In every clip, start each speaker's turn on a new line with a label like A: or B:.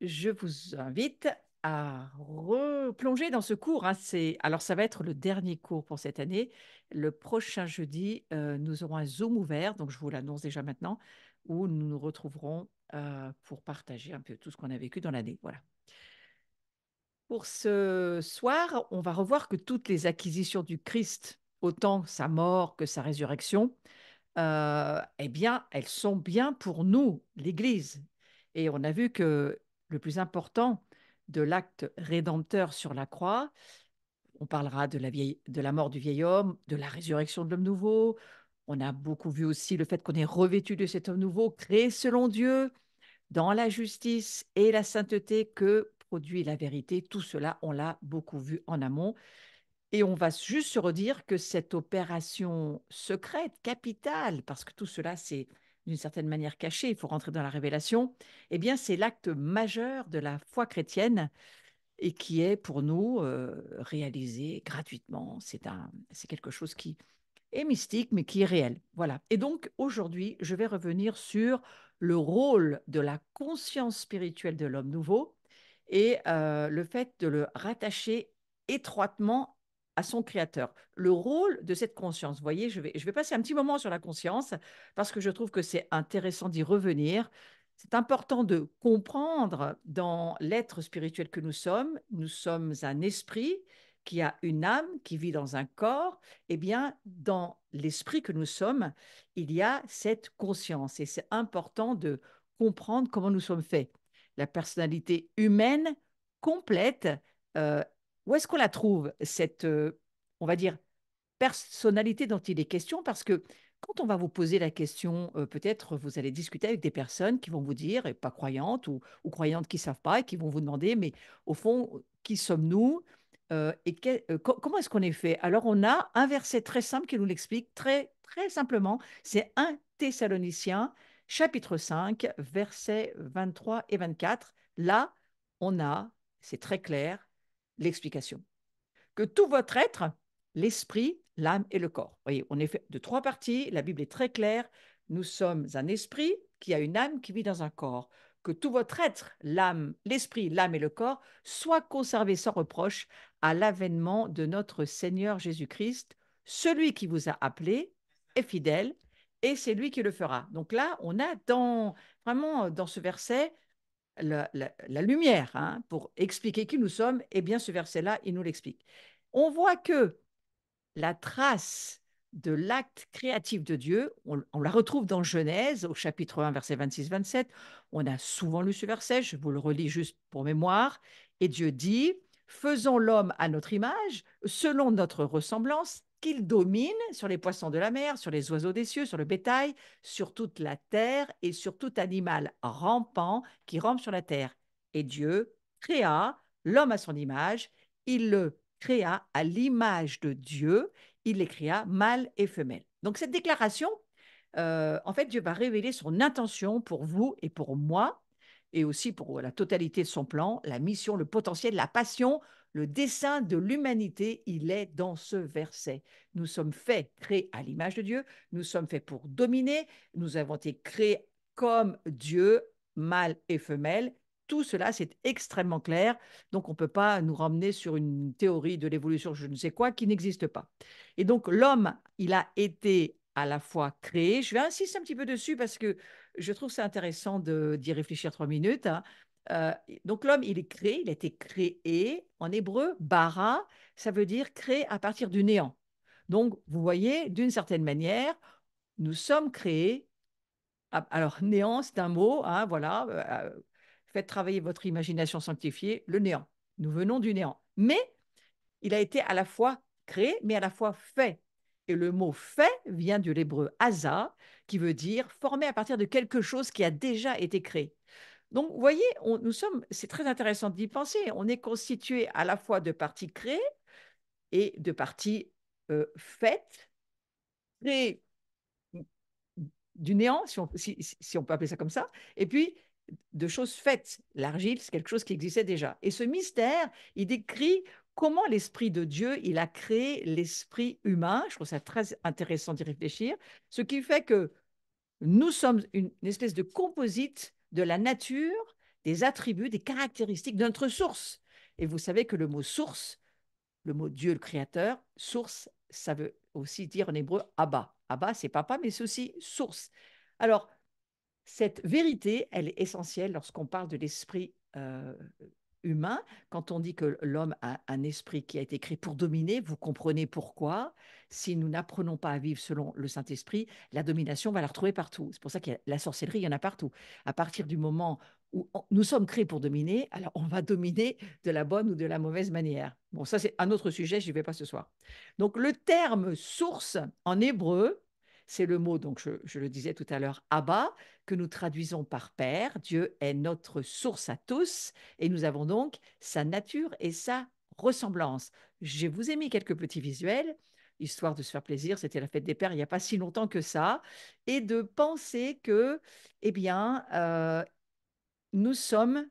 A: Je vous invite à replonger dans ce cours, hein. Alors, ça va être le dernier cours pour cette année. Le prochain jeudi, nous aurons un Zoom ouvert, donc je vous l'annonce déjà maintenant, où nous nous retrouverons pour partager un peu tout ce qu'on a vécu dans l'année. Voilà. Pour ce soir, on va revoir que toutes les acquisitions du Christ, autant sa mort que sa résurrection, eh bien, elles sont bien pour nous, l'Église. Et on a vu que le plus important de l'acte rédempteur sur la croix, on parlera de la mort du vieil homme, de la résurrection de l'homme nouveau. On a beaucoup vu aussi le fait qu'on est revêtu de cet homme nouveau, créé selon Dieu, dans la justice et la sainteté que produit la vérité. Tout cela, on l'a beaucoup vu en amont. Et on va juste se redire que cette opération secrète, capitale, parce que tout cela, c'est d'une certaine manière caché, il faut rentrer dans la révélation, eh bien, c'est l'acte majeur de la foi chrétienne et qui est pour nous réalisé gratuitement. C'est quelque chose qui est mystique, mais qui est réel. Voilà. Et donc, aujourd'hui, je vais revenir sur le rôle de la conscience spirituelle de l'homme nouveau et le fait de le rattacher étroitement à son créateur. Le rôle de cette conscience. Vous voyez, je vais passer un petit moment sur la conscience parce que je trouve que c'est intéressant d'y revenir. C'est important de comprendre dans l'être spirituel que nous sommes un esprit qui a une âme, qui vit dans un corps. Eh bien, dans l'esprit que nous sommes, il y a cette conscience et c'est important de comprendre comment nous sommes faits. La personnalité humaine complète, euh, où est-ce qu'on la trouve, cette, on va dire, personnalité dont il est question? Parce que quand on va vous poser la question, peut-être vous allez discuter avec des personnes qui vont vous dire, et pas croyantes ou croyantes qui ne savent pas, et qui vont vous demander, mais au fond, qui sommes-nous? Comment est-ce qu'on est fait? Alors, on a un verset très simple qui nous l'explique très, très simplement. C'est 1 Thessaloniciens, chapitre 5, versets 23 et 24. Là, on a, c'est très clair, l'explication que tout votre être, l'esprit, l'âme et le corps. Vous voyez, on est fait de trois parties, la Bible est très claire, nous sommes un esprit qui a une âme qui vit dans un corps. Que tout votre être, l'âme, l'esprit, l'âme et le corps, soient conservés sans reproche à l'avènement de notre Seigneur Jésus-Christ. Celui qui vous a appelé est fidèle et c'est lui qui le fera. Donc là, on a vraiment dans ce verset la lumière, hein, pour expliquer qui nous sommes. Eh bien, ce verset-là, il nous l'explique. On voit que la trace de l'acte créatif de Dieu, on la retrouve dans Genèse, au chapitre 1, verset 26-27. On a souvent lu ce verset, je vous le relis juste pour mémoire. Et Dieu dit, faisons l'homme à notre image, selon notre ressemblance, qu'il domine sur les poissons de la mer, sur les oiseaux des cieux, sur le bétail, sur toute la terre et sur tout animal rampant qui rampe sur la terre. Et Dieu créa l'homme à son image, il le créa à l'image de Dieu, il les créa mâle et femelle. Donc cette déclaration, en fait, Dieu va révéler son intention pour vous et pour moi, et aussi pour la totalité de son plan, la mission, le potentiel, la passion, le dessein de l'humanité, il est dans ce verset. Nous sommes faits, créés à l'image de Dieu, nous sommes faits pour dominer, nous avons été créés comme Dieu, mâle et femelle. Tout cela, c'est extrêmement clair. Donc, on ne peut pas nous ramener sur une théorie de l'évolution, je ne sais quoi, qui n'existe pas. Et donc, l'homme, il a été à la fois créé. Je vais insister un petit peu dessus parce que je trouve c'est intéressant d'y réfléchir 3 minutes, hein. Euh, donc, l'homme, il est créé, il a été créé. En hébreu, bara, ça veut dire créé à partir du néant. Donc, vous voyez, d'une certaine manière, nous sommes créés. Alors, néant, c'est un mot, hein, voilà. Faites travailler votre imagination sanctifiée, le néant. Nous venons du néant. Mais il a été à la fois créé, mais à la fois fait. Et le mot fait vient de l'hébreu asa, qui veut dire formé à partir de quelque chose qui a déjà été créé. Donc, vous voyez, c'est très intéressant d'y penser. On est constitué à la fois de parties créées et de parties faites, créées du néant, si on peut appeler ça comme ça, et puis de choses faites. L'argile, c'est quelque chose qui existait déjà. Et ce mystère, il décrit comment l'Esprit de Dieu, il a créé l'esprit humain. Je trouve ça très intéressant d'y réfléchir. Ce qui fait que nous sommes une espèce de composite de la nature des attributs, des caractéristiques de notre source. Et vous savez que le mot source, le mot Dieu le créateur, source, ça veut aussi dire en hébreu Abba. Abba, c'est papa, mais c'est aussi source. Alors, cette vérité, elle est essentielle lorsqu'on parle de l'esprit humain. Quand on dit que l'homme a un esprit qui a été créé pour dominer, vous comprenez pourquoi. Si nous n'apprenons pas à vivre selon le Saint-Esprit, la domination, on va la retrouver partout. C'est pour ça qu'il y a la sorcellerie, il y en a partout. À partir du moment où nous sommes créés pour dominer, alors on va dominer de la bonne ou de la mauvaise manière. Bon, ça c'est un autre sujet, je n'y vais pas ce soir. Donc le terme source en hébreu, c'est le mot, donc je le disais tout à l'heure, Abba, que nous traduisons par Père. Dieu est notre source à tous et nous avons donc sa nature et sa ressemblance. Je vous ai mis quelques petits visuels, histoire de se faire plaisir. C'était la fête des pères il n'y a pas si longtemps que ça, et de penser que, eh bien, nous sommes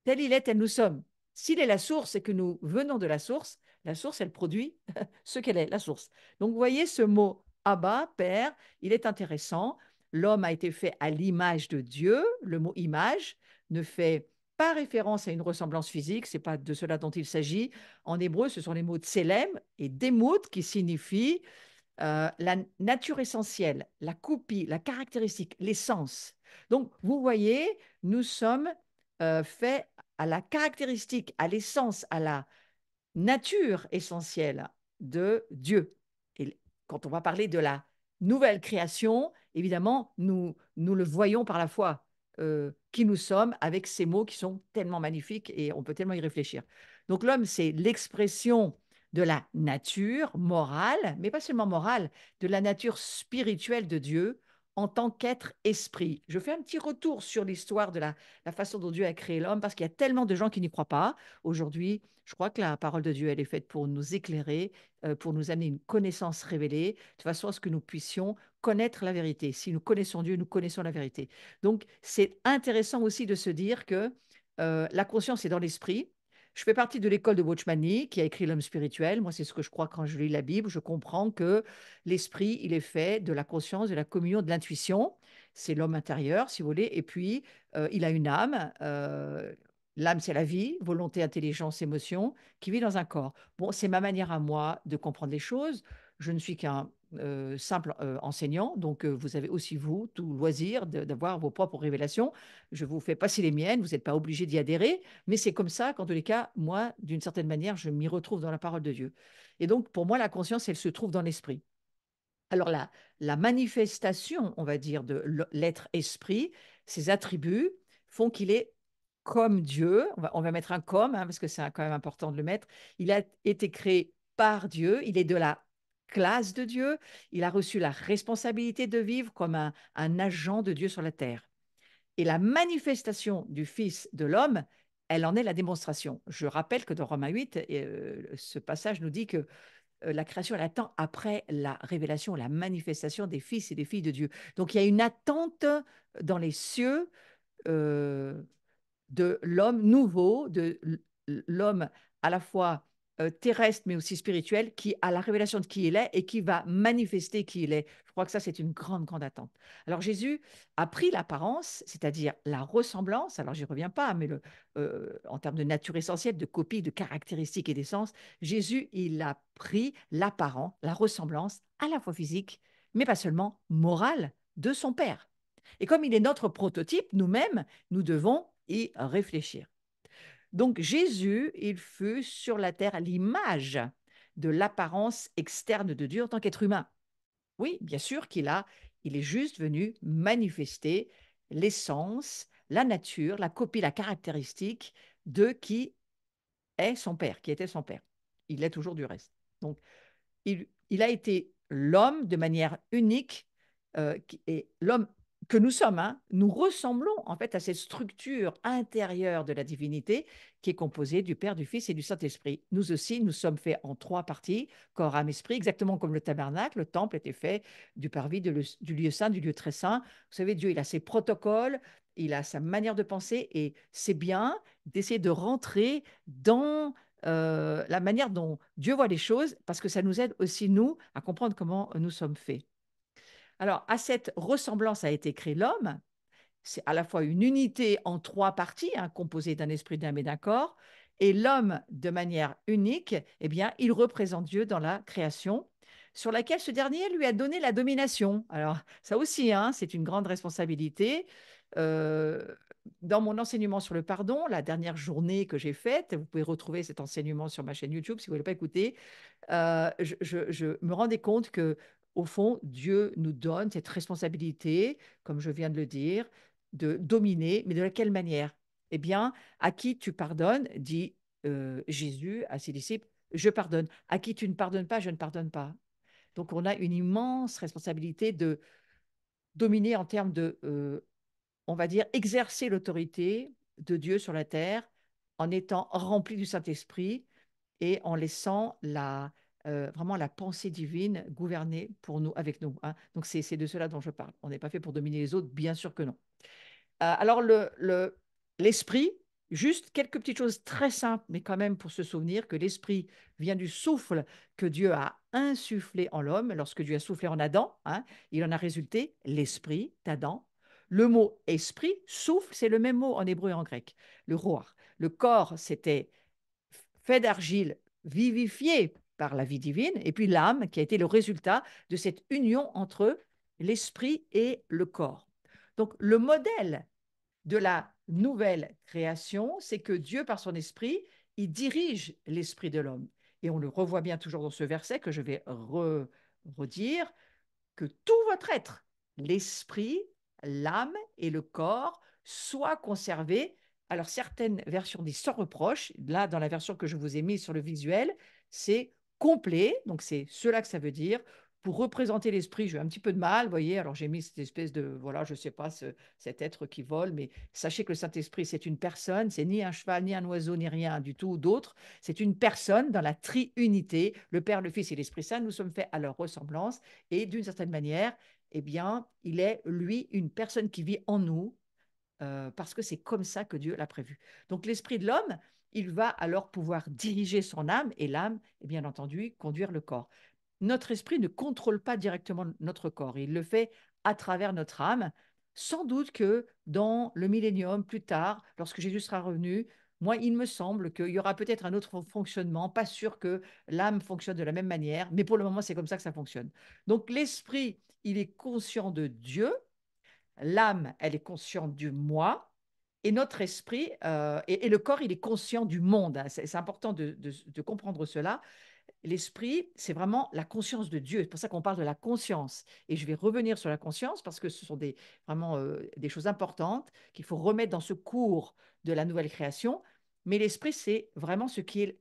A: tel il est, tel nous sommes. S'il est la source et que nous venons de la source, elle produit ce qu'elle est, la source. Donc, vous voyez ce mot Abba, Père, il est intéressant. L'homme a été fait à l'image de Dieu. Le mot image ne fait pas référence à une ressemblance physique, ce n'est pas de cela dont il s'agit. En hébreu, ce sont les mots tselem et demout qui signifient la nature essentielle, la copie, la caractéristique, l'essence. Donc, vous voyez, nous sommes faits à la caractéristique, à l'essence, à la nature essentielle de Dieu. Et quand on va parler de la nouvelle création, évidemment, nous le voyons par la foi, qui nous sommes, avec ces mots qui sont tellement magnifiques et on peut tellement y réfléchir. Donc l'homme, c'est l'expression de la nature morale, mais pas seulement morale, de la nature spirituelle de Dieu en tant qu'être esprit. Je fais un petit retour sur l'histoire de la façon dont Dieu a créé l'homme, parce qu'il y a tellement de gens qui n'y croient pas. Aujourd'hui, je crois que la parole de Dieu, elle est faite pour nous éclairer, pour nous amener une connaissance révélée, de façon à ce que nous puissions connaître la vérité. Si nous connaissons Dieu, nous connaissons la vérité. Donc, c'est intéressant aussi de se dire que la conscience est dans l'esprit. Je fais partie de l'école de Watchman Nee, qui a écrit L'homme spirituel. Moi, c'est ce que je crois quand je lis la Bible. Je comprends que l'esprit, il est fait de la conscience, de la communion, de l'intuition. C'est l'homme intérieur, si vous voulez. Et puis, il a une âme. L'âme, c'est la vie, volonté, intelligence, émotion, qui vit dans un corps. Bon, c'est ma manière à moi de comprendre les choses. Je ne suis qu'un simple enseignant, donc vous avez aussi, vous, tout loisir d'avoir vos propres révélations. Je vous fais passer les miennes, vous n'êtes pas obligé d'y adhérer, mais c'est comme ça qu'en tous les cas, moi, d'une certaine manière, je m'y retrouve dans la parole de Dieu. Et donc, pour moi, la conscience, elle se trouve dans l'esprit. Alors, la manifestation, on va dire, de l'être esprit, ses attributs font qu'il est comme Dieu. On va mettre un comme, hein, parce que c'est quand même important de le mettre. Il a été créé par Dieu, il est de la classe de Dieu, il a reçu la responsabilité de vivre comme un agent de Dieu sur la terre. Et la manifestation du Fils de l'homme, elle en est la démonstration. Je rappelle que dans Romains 8, ce passage nous dit que la création, elle attend après la révélation, la manifestation des fils et des filles de Dieu. Donc il y a une attente dans les cieux euh, de l'homme nouveau, de l'homme à la fois terrestre mais aussi spirituel, qui a la révélation de qui il est et qui va manifester qui il est. Je crois que ça, c'est une grande, grande attente. Alors Jésus a pris l'apparence, c'est-à-dire la ressemblance, alors j'y reviens pas, mais en termes de nature essentielle, de copie, de caractéristiques et d'essence, Jésus, il a pris l'apparence, la ressemblance, à la fois physique, mais pas seulement morale, de son Père. Et comme il est notre prototype, nous-mêmes, nous devons y réfléchir. Donc Jésus, il fut sur la terre à l'image de l'apparence externe de Dieu en tant qu'être humain. Oui, bien sûr il est juste venu manifester l'essence, la nature, la copie, la caractéristique de qui est son Père, qui était son Père. Il l'est toujours du reste. Donc il a été l'homme de manière unique, et l'homme que nous sommes, hein, nous ressemblons en fait à cette structure intérieure de la divinité qui est composée du Père, du Fils et du Saint-Esprit. Nous aussi, nous sommes faits en trois parties, corps, âme, esprit, exactement comme le tabernacle. Le temple était fait du parvis, du lieu saint, du lieu très saint. Vous savez, Dieu, il a ses protocoles, il a sa manière de penser et c'est bien d'essayer de rentrer dans la manière dont Dieu voit les choses, parce que ça nous aide aussi, nous, à comprendre comment nous sommes faits. Alors, à cette ressemblance a été créé l'homme, c'est à la fois une unité en trois parties, hein, composée d'un esprit, d'âme et d'un corps, et l'homme, de manière unique, eh bien, il représente Dieu dans la création, sur laquelle ce dernier lui a donné la domination. Alors, ça aussi, hein, c'est une grande responsabilité. Euh, Dans mon enseignement sur le pardon, la dernière journée que j'ai faite, vous pouvez retrouver cet enseignement sur ma chaîne YouTube si vous ne l'avez pas écouté, je me rendais compte que, au fond, Dieu nous donne cette responsabilité, comme je viens de le dire, de dominer, mais de quelle manière? Eh bien, à qui tu pardonnes, dit Jésus à ses disciples, je pardonne. À qui tu ne pardonnes pas, je ne pardonne pas. Donc, on a une immense responsabilité de dominer en termes de, on va dire, exercer l'autorité de Dieu sur la terre en étant rempli du Saint-Esprit et en laissant vraiment la pensée divine gouverner pour nous, avec nous, hein. Donc, c'est de cela dont je parle. On n'est pas fait pour dominer les autres, bien sûr que non. Alors, l'esprit, juste quelques petites choses très simples, mais quand même pour se souvenir que l'esprit vient du souffle que Dieu a insufflé en l'homme. Lorsque Dieu a soufflé en Adam, hein, il en a résulté l'esprit d'Adam. Le mot esprit, souffle, c'est le même mot en hébreu et en grec, le roar. Le corps, c'était fait d'argile, vivifié par la vie divine, et puis l'âme qui a été le résultat de cette union entre l'esprit et le corps. Donc le modèle de la nouvelle création, c'est que Dieu, par son esprit, il dirige l'esprit de l'homme. Et on le revoit bien toujours dans ce verset que je vais redire, que tout votre être, l'esprit, l'âme et le corps, soient conservés. Alors, certaines versions disent sans reproche. Là, dans la version que je vous ai mise sur le visuel, c'est complet. Donc, c'est cela que ça veut dire. Pour représenter l'esprit, j'ai eu un petit peu de mal, vous voyez. Alors, j'ai mis cette espèce de, voilà, je ne sais pas, cet être qui vole, mais sachez que le Saint-Esprit, c'est une personne, c'est ni un cheval, ni un oiseau, ni rien du tout d'autre. C'est une personne dans la triunité, le Père, le Fils et l'Esprit Saint. Nous sommes faits à leur ressemblance. Et d'une certaine manière, eh bien, il est, lui, une personne qui vit en nous, parce que c'est comme ça que Dieu l'a prévu. Donc l'esprit de l'homme, il va alors pouvoir diriger son âme et l'âme, et bien entendu, conduire le corps. Notre esprit ne contrôle pas directement notre corps, il le fait à travers notre âme. Sans doute que dans le millénium, plus tard, lorsque Jésus sera revenu, moi, il me semble qu'il y aura peut-être un autre fonctionnement, pas sûr que l'âme fonctionne de la même manière, mais pour le moment, c'est comme ça que ça fonctionne. Donc l'esprit, il est conscient de Dieu, l'âme, elle est consciente du moi, et notre esprit, et le corps, il est conscient du monde, hein. C'est important de comprendre cela. L'esprit, c'est vraiment la conscience de Dieu. C'est pour ça qu'on parle de la conscience. Et je vais revenir sur la conscience parce que ce sont vraiment des choses importantes qu'il faut remettre dans ce cours de la nouvelle création. Mais l'esprit, c'est vraiment ce qui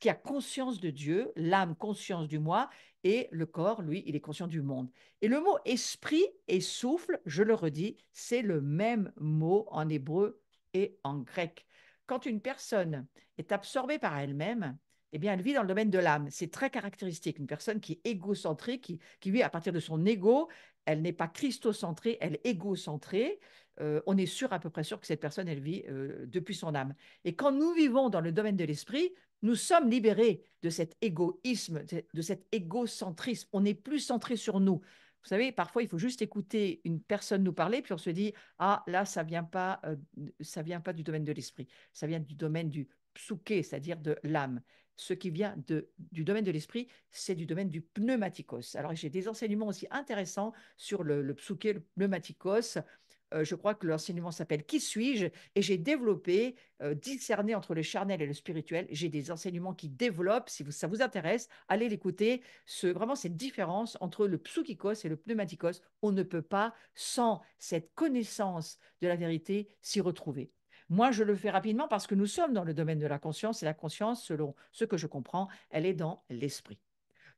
A: a conscience de Dieu, l'âme conscience du moi, et le corps, lui, il est conscient du monde. Et le mot esprit et souffle, je le redis, c'est le même mot en hébreu et en grec. Quand une personne est absorbée par elle-même, eh bien, elle vit dans le domaine de l'âme. C'est très caractéristique. Une personne qui est égocentrique, qui vit à partir de son ego, elle n'est pas christocentrée, elle est égocentrée. On est sûr, à peu près sûr, que cette personne, elle vit depuis son âme. Et quand nous vivons dans le domaine de l'esprit, nous sommes libérés de cet égoïsme, de cet égocentrisme. On n'est plus centré sur nous. Vous savez, parfois, il faut juste écouter une personne nous parler, puis on se dit, ah, là, ça vient pas du domaine de l'esprit, ça vient du domaine du psyché, c'est-à-dire de l'âme. Ce qui vient du domaine de l'esprit, c'est du domaine du pneumatikos. Alors, j'ai des enseignements aussi intéressants sur le psyché, le pneumatikos. Je crois que l'enseignement s'appelle Qui suis-je? Et j'ai développé, discerner entre le charnel et le spirituel. J'ai des enseignements qui développent, si ça vous intéresse, allez l'écouter, vraiment cette différence entre le psychikos et le pneumatikos. On ne peut pas, sans cette connaissance de la vérité, s'y retrouver. Moi, je le fais rapidement parce que nous sommes dans le domaine de la conscience et la conscience, selon ce que je comprends, elle est dans l'esprit.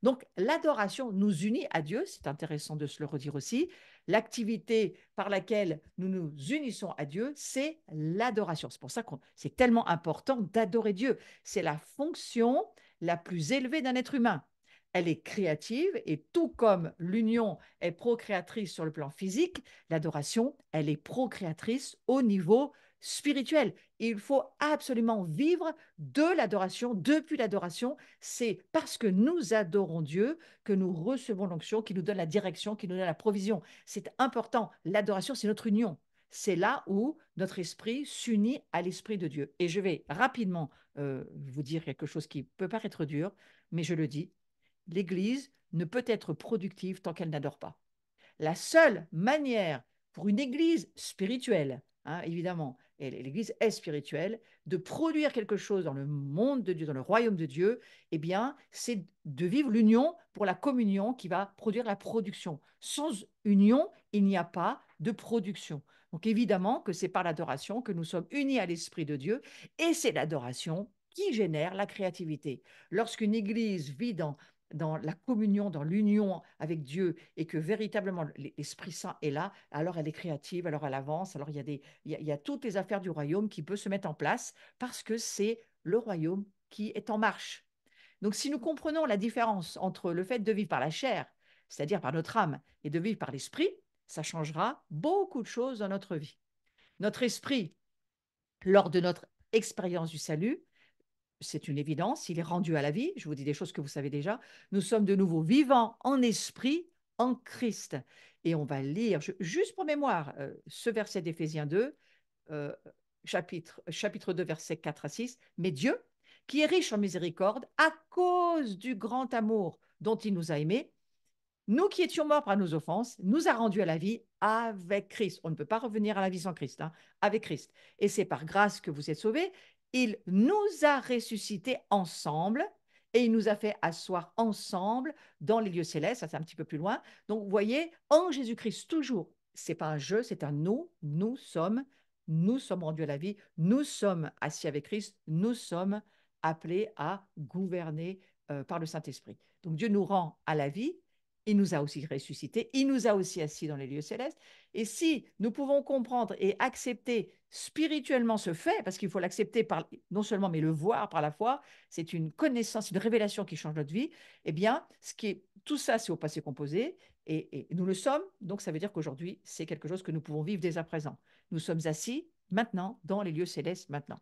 A: Donc, l'adoration nous unit à Dieu, c'est intéressant de se le redire aussi. L'activité par laquelle nous nous unissons à Dieu, c'est l'adoration. C'est pour ça que c'est tellement important d'adorer Dieu. C'est la fonction la plus élevée d'un être humain. Elle est créative et tout comme l'union est procréatrice sur le plan physique, l'adoration, elle est procréatrice au niveau spirituel. Il faut absolument vivre de l'adoration, depuis l'adoration. C'est parce que nous adorons Dieu que nous recevons l'onction qui nous donne la direction, qui nous donne la provision. C'est important. L'adoration, c'est notre union. c'est là où notre esprit s'unit à l'esprit de Dieu. Et je vais rapidement vous dire quelque chose qui peut paraître dur, mais je le dis, l'Église ne peut être productive tant qu'elle n'adore pas. La seule manière pour une église spirituelle, hein, évidemment, et l'église est spirituelle, de produire quelque chose dans le monde de Dieu, dans le royaume de Dieu, eh bien, c'est de vivre l'union pour la communion qui va produire la production. Sans union, il n'y a pas de production. Donc évidemment que c'est par l'adoration que nous sommes unis à l'Esprit de Dieu et c'est l'adoration qui génère la créativité. Lorsqu'une église vit dans la communion, dans l'union avec Dieu, et que véritablement l'Esprit Saint est là, alors elle est créative, alors elle avance, alors il y a toutes les affaires du royaume qui peuvent se mettre en place parce que c'est le royaume qui est en marche. Donc si nous comprenons la différence entre le fait de vivre par la chair, c'est-à-dire par notre âme, et de vivre par l'Esprit, ça changera beaucoup de choses dans notre vie. Notre esprit, lors de notre expérience du salut, c'est une évidence, il est rendu à la vie. Je vous dis des choses que vous savez déjà. Nous sommes de nouveau vivants en esprit, en Christ. Et on va lire, juste pour mémoire, ce verset d'Éphésiens 2, euh, chapitre 2, versets 4 à 6. Mais Dieu, qui est riche en miséricorde, à cause du grand amour dont il nous a aimés, nous qui étions morts par nos offenses, nous a rendus à la vie avec Christ. On ne peut pas revenir à la vie sans Christ, hein, avec Christ. Et c'est par grâce que vous êtes sauvés. Il nous a ressuscités ensemble et il nous a fait asseoir ensemble dans les lieux célestes. Ça, c'est un petit peu plus loin. Donc, vous voyez, en Jésus-Christ, toujours, c'est pas un jeu, c'est un nous. Nous sommes rendus à la vie. Nous sommes assis avec Christ. Nous sommes appelés à gouverner par le Saint-Esprit. Donc, Dieu nous rend à la vie. Il nous a aussi ressuscités, il nous a aussi assis dans les lieux célestes. Et si nous pouvons comprendre et accepter spirituellement ce fait, parce qu'il faut l'accepter par non seulement, mais le voir par la foi, c'est une connaissance, une révélation qui change notre vie, eh bien, tout ça, c'est au passé composé, et nous le sommes, donc ça veut dire qu'aujourd'hui, c'est quelque chose que nous pouvons vivre dès à présent. Nous sommes assis maintenant dans les lieux célestes maintenant.